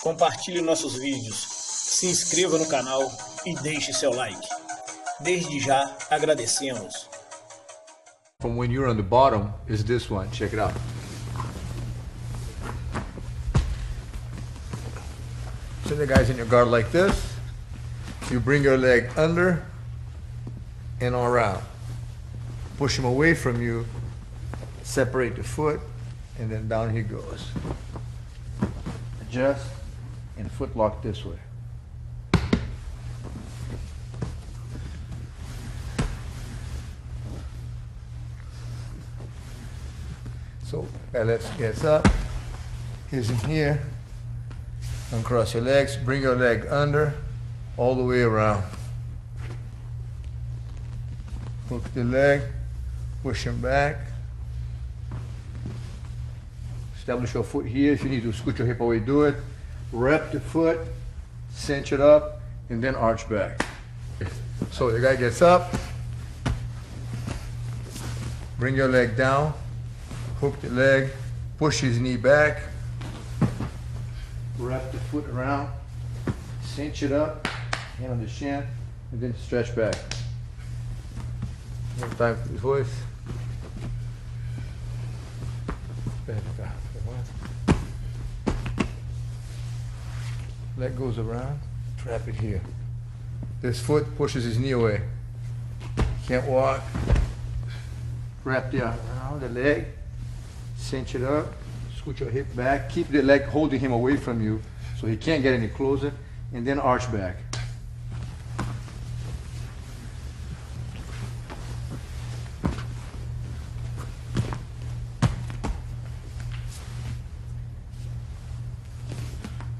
compartilhe nossos vídeos, se inscreva no canal e deixe seu like. Desde já agradecemos. From when you're on the bottom is this one. Check it out. So the guy's in your guard like this. You bring your leg under and around. Push him away from you. Separate the foot, and then down he goes. Adjust and foot lock this way. So let's get up. He's in here. Uncross your legs. Bring your leg under, all the way around. Hook the leg. Push him back. Establish your foot here. If you need to scoot your hip away, do it. Wrap the foot, cinch it up, and then arch back. So the guy gets up. Bring your leg down. Hook the leg, push his knee back, wrap the foot around, cinch it up, hand on the shin, and then stretch back. One time for the voice. Leg goes around, trap it here. This foot pushes his knee away. Can't walk. Wrap the arm around the leg. Cinch it up, scoot your hip back, keep the leg holding him away from you so he can't get any closer, and then arch back.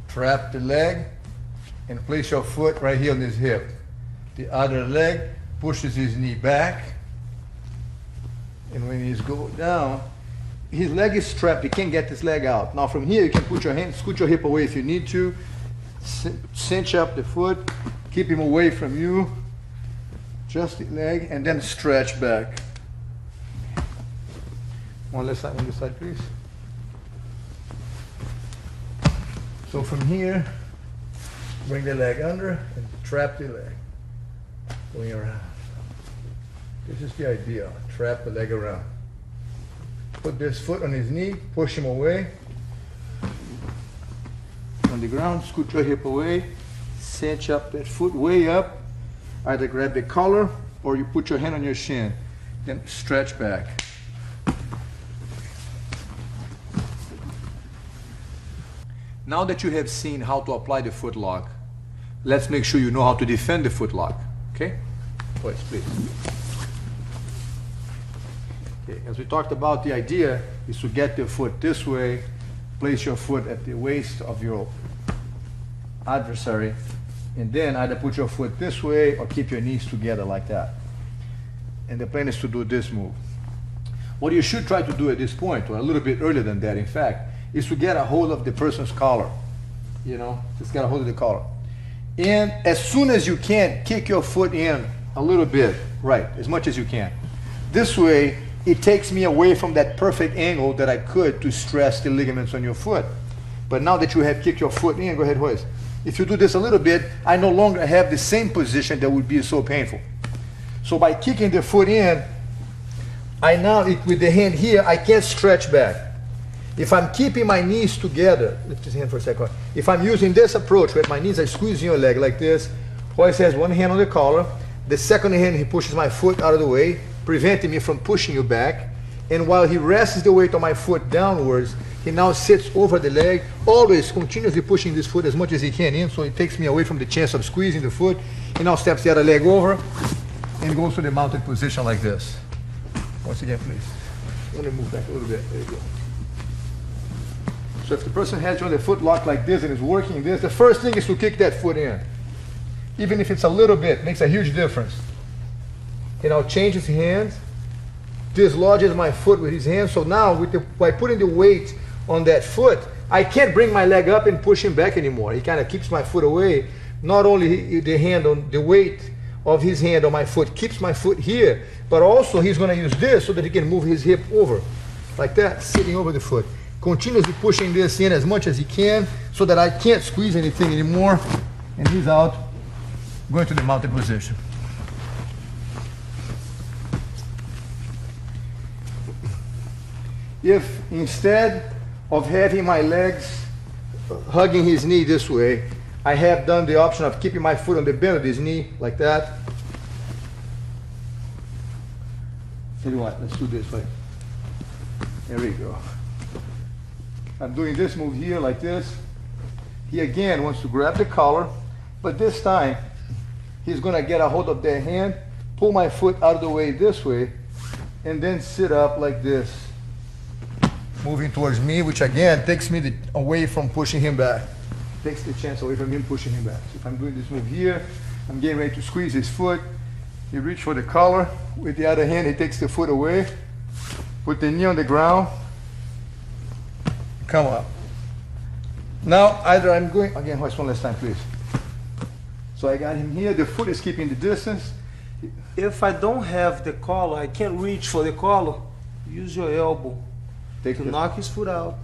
Trap the leg and place your foot right here on his hip. The other leg pushes his knee back, and when he's go down, his leg is strapped, he can't get his leg out. Now from here you can put your hand, scoot your hip away if you need to, cinch up the foot, keep him away from you, just the leg, and then stretch back. One left side, on this side please. So from here, bring the leg under and trap the leg, going around. This is the idea, trap the leg around. Put this foot on his knee, push him away. On the ground, scoot your hip away, cinch up that foot way up. Either grab the collar or you put your hand on your shin. Then stretch back. Now that you have seen how to apply the foot lock, let's make sure you know how to defend the foot lock. Okay? Please, please. Okay, as we talked about, the idea is to get the foot this way, place your foot at the waist of your adversary, and then either put your foot this way or keep your knees together like that. And the plan is to do this move. What you should try to do at this point, or a little bit earlier than that in fact, is to get a hold of the person's collar. You know, just get a hold of the collar. And as soon as you can, kick your foot in a little bit, right, as much as you can. This way, it takes me away from that perfect angle that I could to stress the ligaments on your foot. But now that you have kicked your foot in, go ahead, Royce. If you do this a little bit, I no longer have the same position that would be so painful. So by kicking the foot in, I now, with the hand here, I can't stretch back. If I'm keeping my knees together, lift his hand for a second. If I'm using this approach, where my knees are squeezing your leg like this, Royce has one hand on the collar, the second hand he pushes my foot out of the way, preventing me from pushing you back. And while he rests the weight on my foot downwards, he now sits over the leg, always continuously pushing this foot as much as he can in, so it takes me away from the chance of squeezing the foot. He now steps the other leg over and goes to the mounted position like this. Once again, please. Let me move back a little bit. There you go. So if the person has you on the foot locked like this and is working this, the first thing is to kick that foot in. Even if it's a little bit, makes a huge difference. He now changes hands, dislodges my foot with his hand. So now, by putting the weight on that foot, I can't bring my leg up and push him back anymore. He kind of keeps my foot away. Not only the weight of his hand on my foot keeps my foot here, but also he's going to use this so that he can move his hip over, like that, sitting over the foot. continuously pushing this in as much as he can so that I can't squeeze anything anymore. And he's out, going to the mounted position. If instead of having my legs hugging his knee this way, I have done the option of keeping my foot on the bend of his knee, like that. Tell you what, let's do this way. There we go. I'm doing this move here, like this. He again wants to grab the collar, but this time, he's gonna get a hold of that hand, pull my foot out of the way this way, and then sit up like this, moving towards me, which again takes me away from pushing him back. Takes the chance away from him pushing him back. So if I'm doing this move here, I'm getting ready to squeeze his foot. He reaches for the collar. With the other hand, he takes the foot away. Put the knee on the ground. Come up. Now, either I'm going, again, Royce, one last time, please. So I got him here. The foot is keeping the distance. If I don't have the collar, I can't reach for the collar, use your elbow to knock his foot out,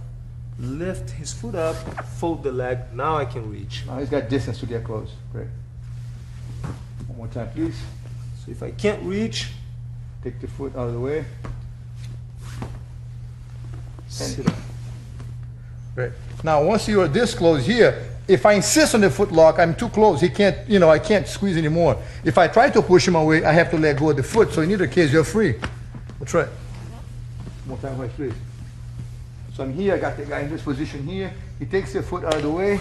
lift his foot up, fold the leg. Now I can reach. Now he's got distance to get close. Great. One more time, please. So if I can't reach, take the foot out of the way. Stand it up. Great. Now, once you are this close here, if I insist on the foot lock, I'm too close. He can't, I can't squeeze anymore. If I try to push him away, I have to let go of the foot. So in either case, you're free. That's right. One more time, Royce, please. So I'm here, I got the guy in this position here. He takes the foot out of the way.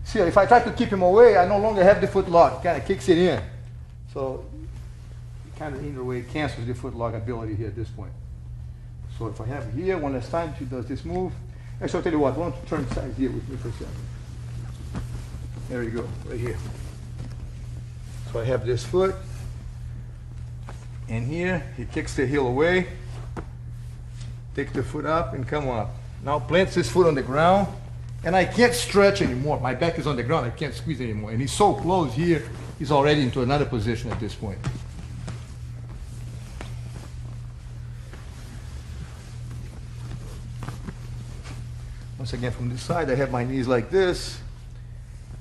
See, if I try to keep him away, I no longer have the foot lock. Kind of kicks it in. So it kind of in a way cancels the foot lock ability here at this point. So if I have it here, one last time, she does this move. Actually, I'll tell you what, why don't you turn sides here with me for a second. There you go, right here. So I have this foot. And here, he kicks the heel away. Take the foot up and come up. Now plants his foot on the ground, and I can't stretch anymore. My back is on the ground, I can't squeeze anymore. And he's so close here, he's already into another position at this point. Once again from this side, I have my knees like this.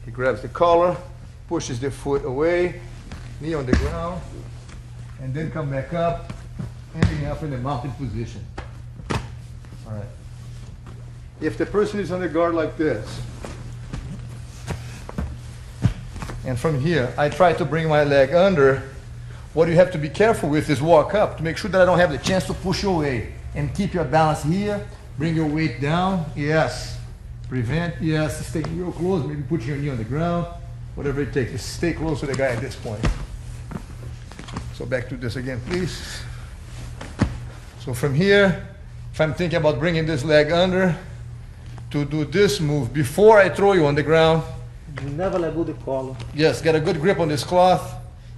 He grabs the collar, pushes the foot away, knee on the ground, and then come back up, ending up in the mounted position. All right. If the person is on the guard like this, and from here, I try to bring my leg under, what you have to be careful with is walk up to make sure that I don't have the chance to push you away. And keep your balance here, bring your weight down, yes. Prevent, yes, stay real close, maybe put your knee on the ground, whatever it takes. Just stay close to the guy at this point. So back to this again, please. So from here, if I'm thinking about bringing this leg under, to do this move before I throw you on the ground. you never let go of the collar. Yes, get a good grip on this cloth.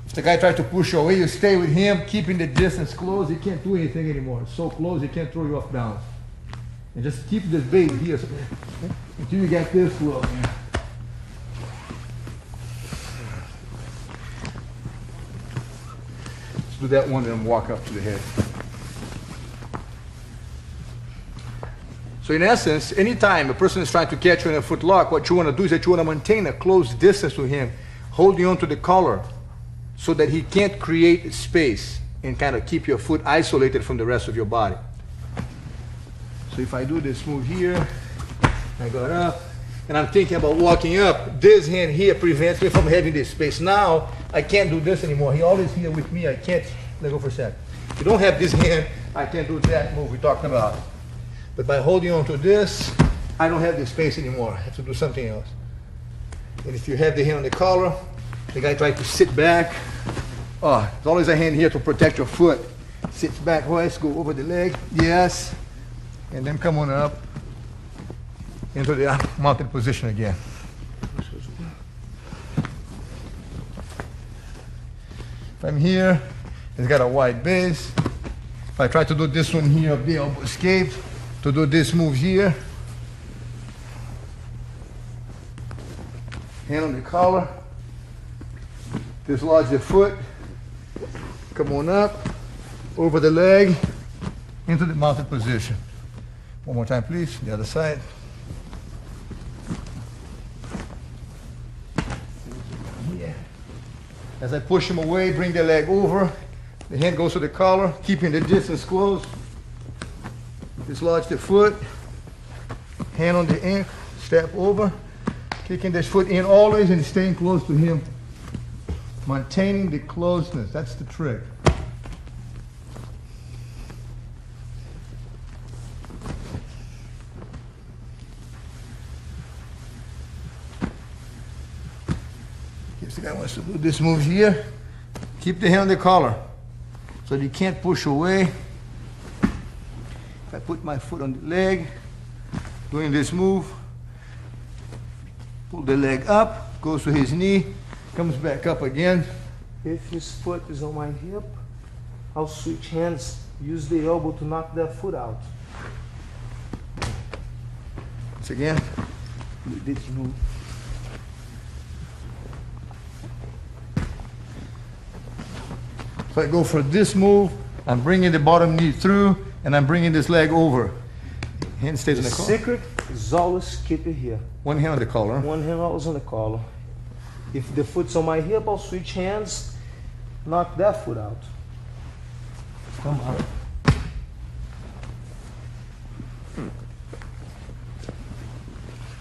If the guy tries to push you away, you stay with him, keeping the distance close. He can't do anything anymore. It's so close, he can't throw you off balance. And just keep this bait here until you get this close. Let's do that one and then walk up to the head. So in essence, anytime a person is trying to catch you in a foot lock, what you want to do is that you want to maintain a close distance to him, holding on to the collar so that he can't create space and kind of keep your foot isolated from the rest of your body. So if I do this move here, I got up, and I'm thinking about walking up, this hand here prevents me from having this space. Now, I can't do this anymore. He always here with me. I can't, let go for a sec. If you don't have this hand, I can't do that move we talked about. But by holding on to this, I don't have this space anymore. I have to do something else. And if you have the hand on the collar, the guy tries to sit back. Oh, there's always a hand here to protect your foot. Sits back, Royce, go over the leg. Yes. And then come on up into the mounted position again. If I'm here, it's got a wide base. If I try to do this one here, the elbow escape. To do this move here, hand on the collar, dislodge the foot, come on up, over the leg, into the mounted position. One more time, please. The other side. Yeah. As I push him away, bring the leg over. The hand goes to the collar, keeping the distance close. Dislodge the foot. Hand on the ankle. Step over. Kicking this foot in always and staying close to him. Maintaining the closeness. That's the trick. The guy wants to do this move here. Keep the hand on the collar so that you can't push away. If I put my foot on the leg, doing this move, pull the leg up, goes to his knee, comes back up again. If his foot is on my hip, I'll switch hands, use the elbow to knock that foot out. Once again, do this move. So I go for this move, I'm bringing the bottom knee through, and I'm bringing this leg over. Hand stays on the collar. The secret is always keep it here. One hand on the collar. One hand always on the collar. If the foot's on my hip, I'll switch hands, knock that foot out. Come on.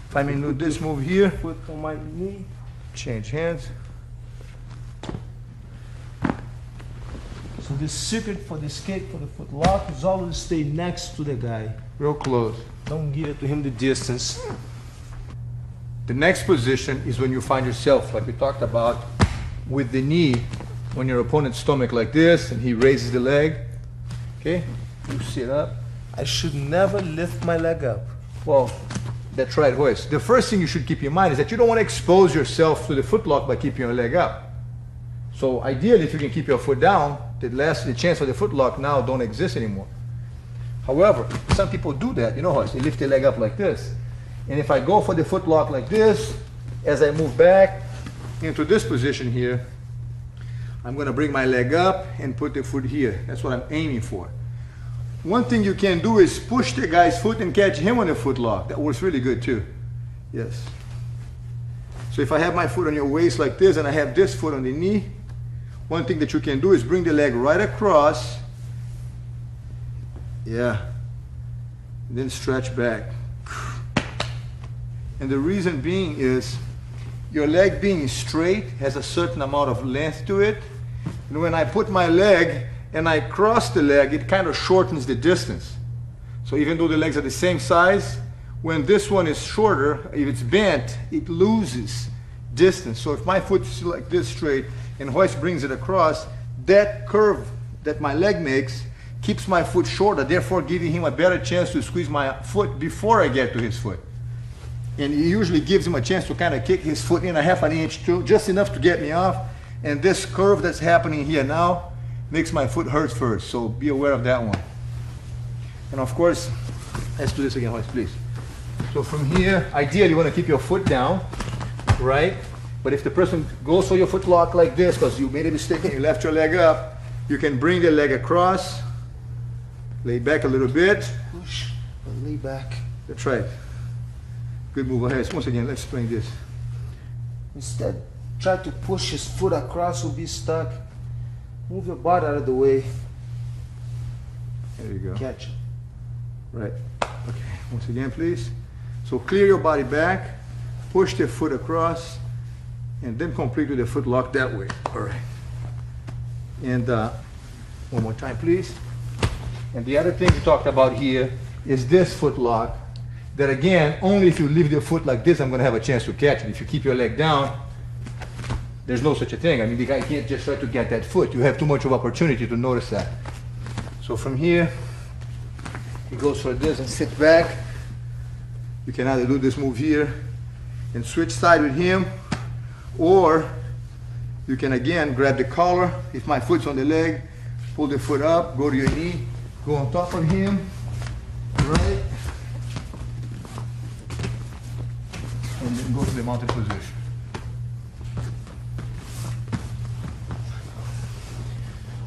If I may do this move here, Foot on my knee. change hands. So the secret for the escape for the foot lock is always stay next to the guy. Real close. Don't give it to him the distance. The next position is when you find yourself, like we talked about, with the knee on your opponent's stomach like this, and he raises the leg. Okay? You sit up. I should never lift my leg up. Well, that's right, Royce. The first thing you should keep in mind is that you don't want to expose yourself to the foot lock by keeping your leg up. So ideally, if you can keep your foot down, the chance for the foot lock now don't exist anymore. However, some people do that, you know, Royce, they lift their leg up like this. And if I go for the foot lock like this, as I move back into this position here, I'm going to bring my leg up and put the foot here. That's what I'm aiming for. One thing you can do is push the guy's foot and catch him on a foot lock. That works really good too. Yes. So if I have my foot on your waist like this and I have this foot on the knee, one thing that you can do is bring the leg right across. Yeah. And then stretch back. And the reason being is your leg being straight has a certain amount of length to it. And when I put my leg and I cross the leg, it kind of shortens the distance. So even though the legs are the same size, when this one is shorter, if it's bent, it loses distance. So if my foot's like this straight and Royce brings it across, that curve that my leg makes keeps my foot shorter, therefore giving him a better chance to squeeze my foot before I get to his foot. And it usually gives him a chance to kind of kick his foot in a half an inch too, just enough to get me off. And this curve that's happening here now makes my foot hurt first, so be aware of that one. And of course, let's do this again, Royce, please. So from here, ideally you want to keep your foot down, right? But if the person goes for your foot lock like this, because you made a mistake and you left your leg up, you can bring the leg across, lay back a little bit. Push, and lay back. That's right. Good move ahead. Once again, let's explain this. Instead, try to push his foot across, will be stuck. Move your body out of the way. There you go. Catch it. Right. Okay. Once again, please. So clear your body back, push the foot across, and then complete with the foot lock that way. All right. And one more time, please. And the other thing we talked about here is this foot lock. That again, only if you leave the foot like this, I'm going to have a chance to catch it. If you keep your leg down, there's no such a thing. I mean, the guy can't just try to get that foot. You have too much of opportunity to notice that. So from here, he goes for this and sit back. You can either do this move here and switch side with him, or you can again grab the collar. If my foot's on the leg, pull the foot up, go to your knee, go on top of him, right? And then go to the mounted position.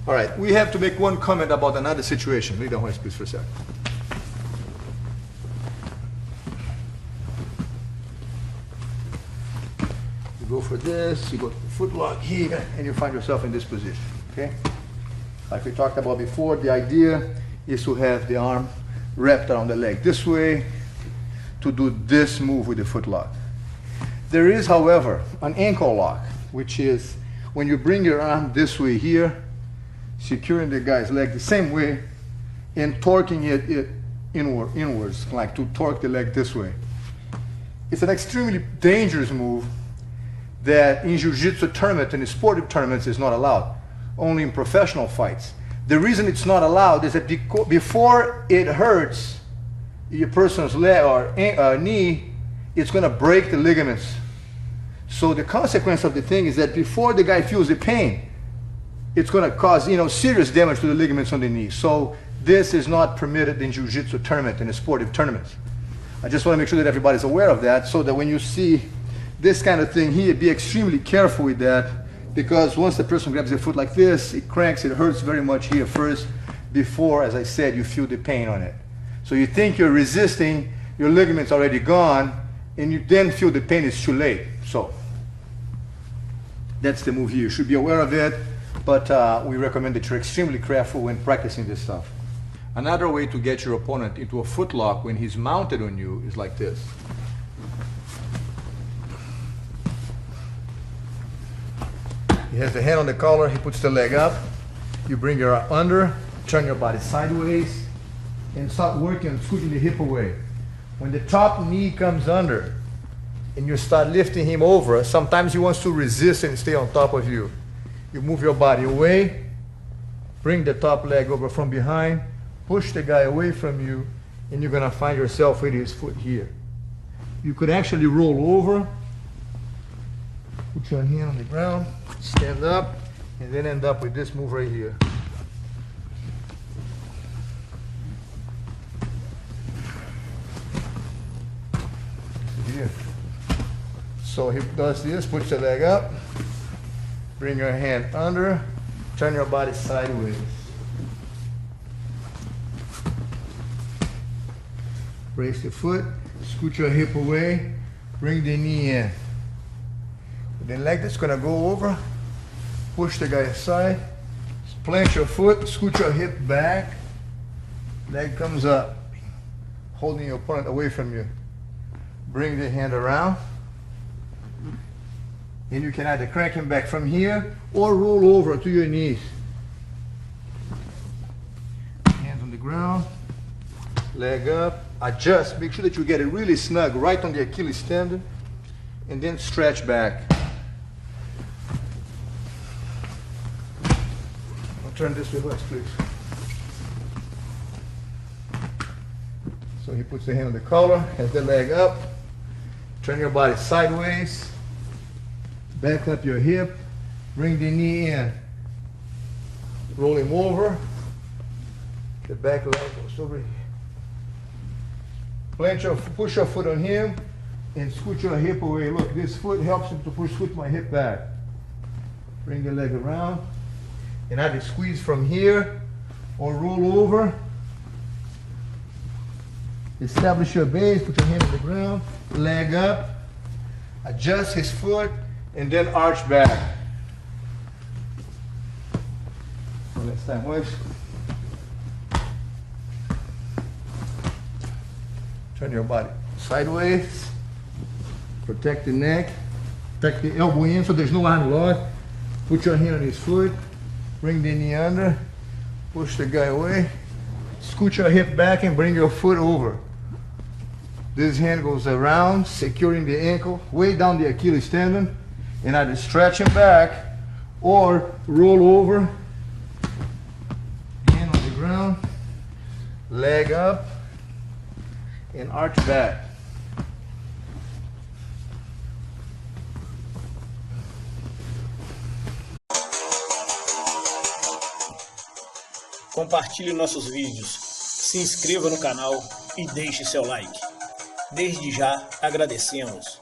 All right, we have to make one comment about another situation. Lead on, Royce, please, for a second. go for this, you go to the foot lock here, and you find yourself in this position, okay? Like we talked about before, the idea is to have the arm wrapped around the leg this way to do this move with the foot lock. There is, however, an ankle lock, which is when you bring your arm this way here, securing the guy's leg the same way, and torquing it inwards, like to torque the leg this way. It's an extremely dangerous move that in Jiu-Jitsu tournaments and in sportive tournaments is not allowed, only in professional fights. The reason it's not allowed is that before it hurts your person's leg or knee, it's going to break the ligaments. So the consequence of the thing is that before the guy feels the pain, it's going to cause, serious damage to the ligaments on the knee. So this is not permitted in Jiu-Jitsu tournament and in sportive tournaments. I just want to make sure that everybody's aware of that, so that when you see this kind of thing here, be extremely careful with that, because once the person grabs their foot like this, it cranks, it hurts very much here first, before, as I said, you feel the pain on it. So you think you're resisting, your ligament's already gone, and you then feel the pain, it's too late. So that's the move here. You should be aware of it, but we recommend that you're extremely careful when practicing this stuff. Another way to get your opponent into a foot lock when he's mounted on you is like this. He has the hand on the collar, he puts the leg up, you bring your arm under, turn your body sideways, and start working on scooting the hip away. When the top knee comes under, and you start lifting him over, sometimes he wants to resist and stay on top of you. You move your body away, bring the top leg over from behind, push the guy away from you, and you're going to find yourself with his foot here. You could actually roll over, put your hand on the ground, stand up, and then end up with this move right here. Here. So he does this, puts the leg up, bring your hand under, turn your body sideways. Brace the foot, scoot your hip away, bring the knee in. The leg that's going to go over, push the guy aside, plant your foot, scoot your hip back, leg comes up, holding your opponent away from you. Bring the hand around, and you can either crank him back from here or roll over to your knees. Hands on the ground, leg up, adjust, make sure that you get it really snug right on the Achilles tendon, and then stretch back. I'll turn this way, please. So he puts the hand on the collar, has the leg up, turn your body sideways, back up your hip, bring the knee in, roll him over, the back leg goes over here. Push your foot on him and scoot your hip away. Look, this foot helps him to scoot my hip back. Bring the leg around and either squeeze from here or roll over. Establish your base, put your hand on the ground, leg up, adjust his foot, and then arch back. One last time, Royce. Turn your body sideways, protect the neck, protect the elbow in so there's no arm lock. Put your hand on his foot, bring the knee under, push the guy away, scoot your hip back and bring your foot over. This hand goes around, securing the ankle, way down the Achilles tendon, and either stretch him back or roll over, hand on the ground, leg up, and arch back. Compartilhe nossos vídeos, se inscreva no canal e deixe seu like. Desde já agradecemos.